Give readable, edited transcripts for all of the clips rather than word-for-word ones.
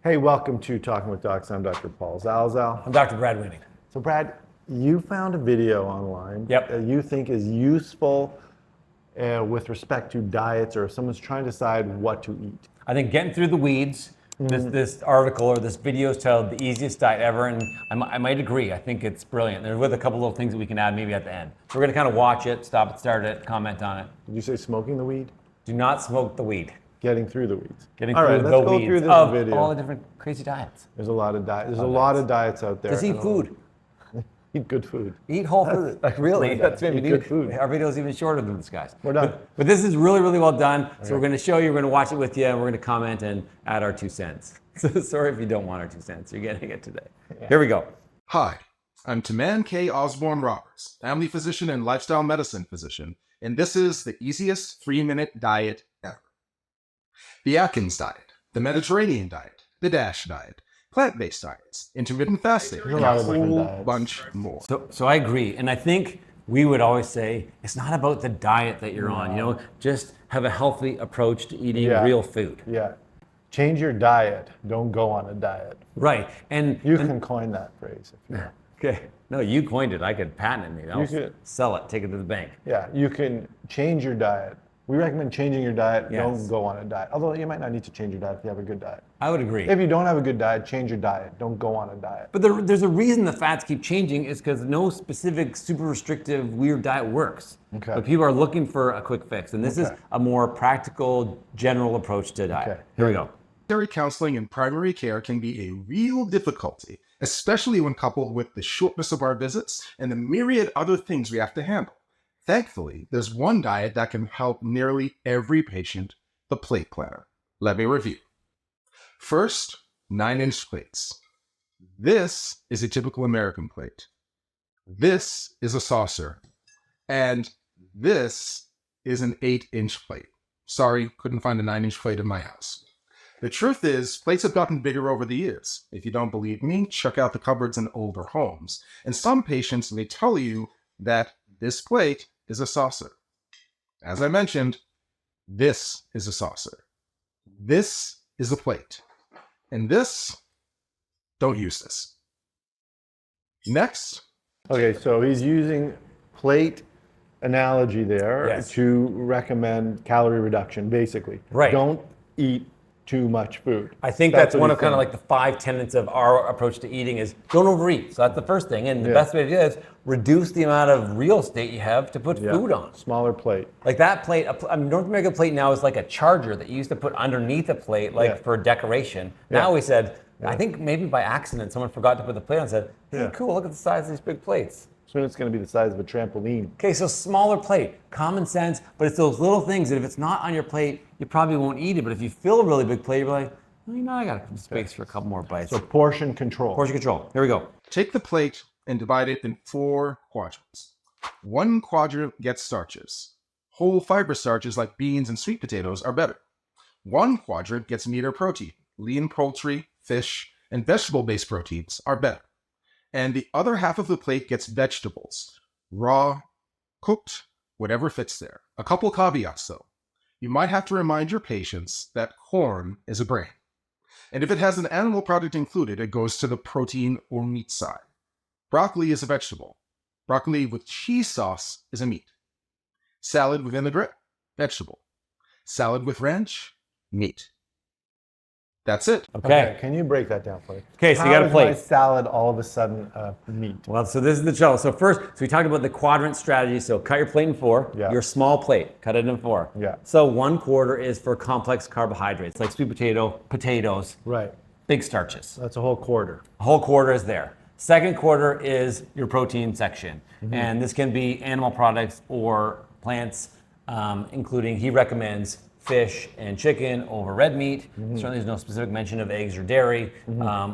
Hey, welcome to Talking with Docs. I'm Dr. Paul Zalzal. I'm Dr. Brad Weening. So Brad, you found a video online Yep. that you think is useful with respect to diets or if someone's trying to decide what to eat. I think getting through the weeds, this article or this video is titled The Easiest Diet Ever, and I might agree. I think it's brilliant. There's with a couple little things that we can add maybe at the end. So we're gonna kind of watch it, stop it, start it, comment on it. Did you say smoking the weed? Do not smoke the weed. Getting through the weeds. Getting All through right, the let's go weeds through this of video. all the different crazy diets. There's a lot of diets. There's a lot of diets out there. Just eat food. Eat good food. Eat whole food. Like really, that's maybe Eat good food. Our video is even shorter than this guy's. We're done. But this is really, really well done. So we're going to show you, we're going to watch it with you, and we're going to comment and add our 2 cents. So sorry if you don't want our 2 cents. You're getting it today. Yeah. Here we go. Hi, I'm Taman K. Osborne Roberts, family physician and lifestyle medicine physician, and this is the easiest 3-minute diet ever. The Atkins diet, the Mediterranean diet, the DASH diet, plant-based diets, intermittent fasting, There's a and lot a of different whole diets. bunch more. So I agree, and I think we would always say it's not about the diet that you're on. You know, just have a healthy approach to eating real food. Yeah. Change your diet. Don't go on a diet. Right, and You can coin that phrase if you want. okay. No, you coined it. I could patent it. I'll could. sell it. Take it to the bank. Yeah, you can change your diet. We recommend changing your diet. Yes. Don't go on a diet. Although you might not need to change your diet if you have a good diet. I would agree. If you don't have a good diet, change your diet. Don't go on a diet. But there's a reason the fats keep changing is because no specific super restrictive weird diet works. Okay. But people are looking for a quick fix, and this is a more practical, general approach to diet. Okay. Here we go. Dietary counseling and primary care can be a real difficulty, especially when coupled with the shortness of our visits and the myriad other things we have to handle. Thankfully, there's one diet that can help nearly every patient, the plate planner. Let me review. First, 9-inch plates. This is a typical American plate. This is a saucer. And this is an 8-inch plate. Sorry, couldn't find a 9-inch plate in my house. The truth is, plates have gotten bigger over the years. If you don't believe me, check out the cupboards in older homes. And some patients may tell you that this plate is a saucer. As I mentioned, this is a saucer. This is a plate. And this, don't use this. Next. Okay, so he's using plate analogy there Yes. to recommend calorie reduction, basically. Right. Don't eat too much food. I think that's what one he's of kind of saying. like the 5 tenets of our approach to eating is don't overeat. So that's the first thing. And the best way to do that is reduce the amount of real estate you have to put food on. Smaller plate. Like that plate, a North American plate now is like a charger that you used to put underneath a plate, like for decoration. Now we said, I think maybe by accident someone forgot to put the plate on and said, hey, cool, look at the size of these big plates. Soon it's going to be the size of a trampoline. Okay, so smaller plate, common sense, but it's those little things that if it's not on your plate, you probably won't eat it. But if you fill a really big plate, you're like, well, you know, I got space for a couple more bites. So portion control. Portion control. Here we go. Take the plate and divide it in 4 quadrants. One quadrant gets starches. Whole fiber starches like beans and sweet potatoes are better. One quadrant gets meat or protein. Lean poultry, fish, and vegetable-based proteins are better. And the other half of the plate gets vegetables. Raw, cooked, whatever fits there. A couple caveats though. You might have to remind your patients that corn is a grain. And if it has an animal product included, it goes to the protein or meat side. Broccoli is a vegetable. Broccoli with cheese sauce is a meat. Salad with vinaigrette, vegetable. Salad with ranch, meat. That's it. Okay. Can you break that down for me? Okay, so you How got a is plate. my salad all of a sudden meat? Well, so this is the trouble. So first, we talked about the quadrant strategy. So cut your plate in 4. Yeah. Your small plate, cut it in 4. Yeah. So 1/4 is for complex carbohydrates, like sweet potato, potatoes, Right. big starches. That's a whole quarter. A whole quarter is there. Second quarter is your protein section. And this can be animal products or plants, including, he recommends fish and chicken over red meat. Certainly there's no specific mention of eggs or dairy,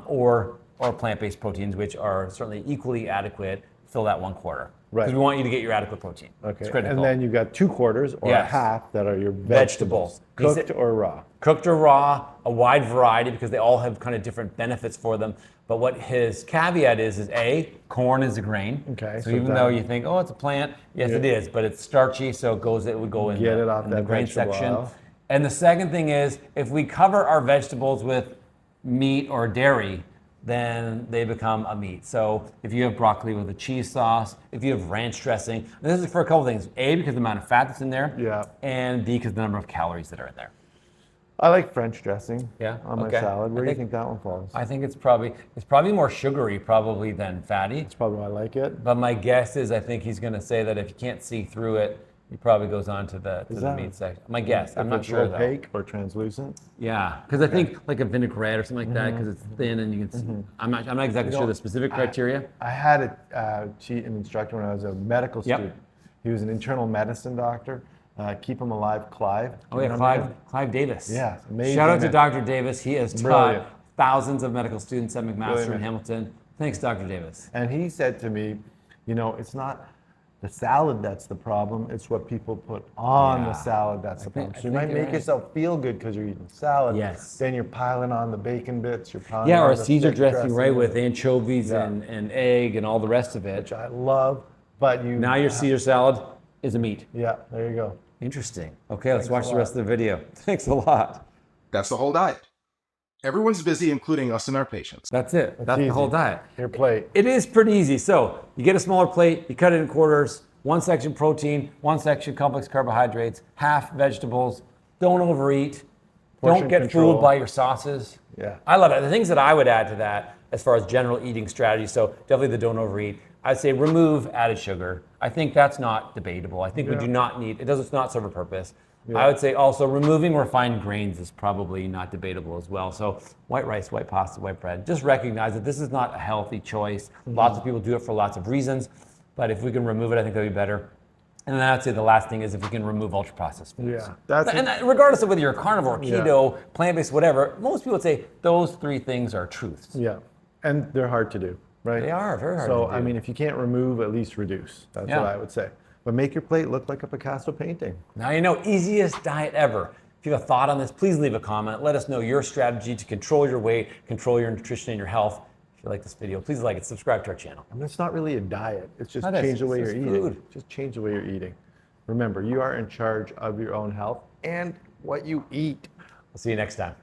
or plant-based proteins, which are certainly equally adequate. Fill that 1/4. Right. Because we want you to get your adequate protein. Okay. It's critical. And then you've got 2/4 or a Yes. half that are your Vegetables. vegetables. He Cooked said- or raw. Cooked or raw, a wide variety because they all have kind of different benefits for them. But what his caveat is A, corn is a grain. Okay, So so even that- though you think, oh, it's a plant, yes, it is, but it's starchy, so it would go in Get the, it off in the that grain vegetable section. aisle. And the second thing is, if we cover our vegetables with meat or dairy, then they become a meat. So if you have broccoli with a cheese sauce, if you have ranch dressing, this is for a couple things. A, because of the amount of fat that's in there. Yeah. And B, because of the number of calories that are in there. I like French dressing Yeah, on my okay. salad. Where I do you think- think that one falls? I think it's probably more sugary probably than fatty. That's probably why I like it. But my guess is I think he's going to say that if you can't see through it, he probably goes on to the that- meat section. My guess. I'm If not it's sure though. opaque or translucent. Yeah, because I think like a vinaigrette or something like that, because it's thin and you can see. I'm not exactly sure the specific criteria. I had an instructor when I was a medical Yep. student. He was an internal medicine doctor. Keep him alive, Clive. Oh You yeah, know Clive, him? Clive Davis. Yeah, amazing Shout out to man. Dr. Davis. He has taught Brilliant. thousands of medical students at McMaster Brilliant. in Hamilton. Thanks, Dr. Davis. And he said to me, it's not the salad that's the problem, it's what people put on Yeah. the salad that's the think- problem. I So you think might you're make right. yourself feel good because you're eating salad. Yes. Then you're piling on the bacon bits, you're piling Yeah, on or a the Caesar thick dressing, right, with which anchovies Yeah. and egg and all the rest of it. I love, but you... Now your Caesar salad is a meat. Yeah, there you go. Interesting. Okay, let's Thanks watch a the lot. rest of the video. Thanks a lot. That's the whole diet. Everyone's busy, including us and our patients. That's it. That's the easy. whole diet. Your plate. It is pretty easy. So you get a smaller plate, you cut it in quarters, one section protein, one section complex carbohydrates, half vegetables. Don't overeat. Portion Don't get control. fooled by your sauces. Yeah. I love it. The things that I would add to that as far as general eating strategy, so definitely the don't overeat. I'd say remove added sugar. I think that's not debatable. I think we do not need, it's not serve a purpose. I would say also removing refined grains is probably not debatable as well. So white rice, white pasta, white bread. Just recognize that this is not a healthy choice. Lots of people do it for lots of reasons, but if we can remove it, I think that'd be better. And then I'd say the last thing is if we can remove ultra processed foods. Yeah, that's And regardless of whether you're carnivore, Yeah. keto, plant-based, whatever, most people would say those three things are truths. Yeah, and they're hard to do, right? They are very hard So, to do. I mean, if you can't remove, at least reduce. That's Yeah. what I would say. But make your plate look like a Picasso painting. Now you know, easiest diet ever. If you have a thought on this, please leave a comment. Let us know your strategy to control your weight, control your nutrition and your health. If you like this video, please like it, subscribe to our channel. I mean, it's not really a diet. It's just It is. change the way It's you're just eating. food. Just change the way you're eating. Remember, you are in charge of your own health and what you eat. We'll see you next time.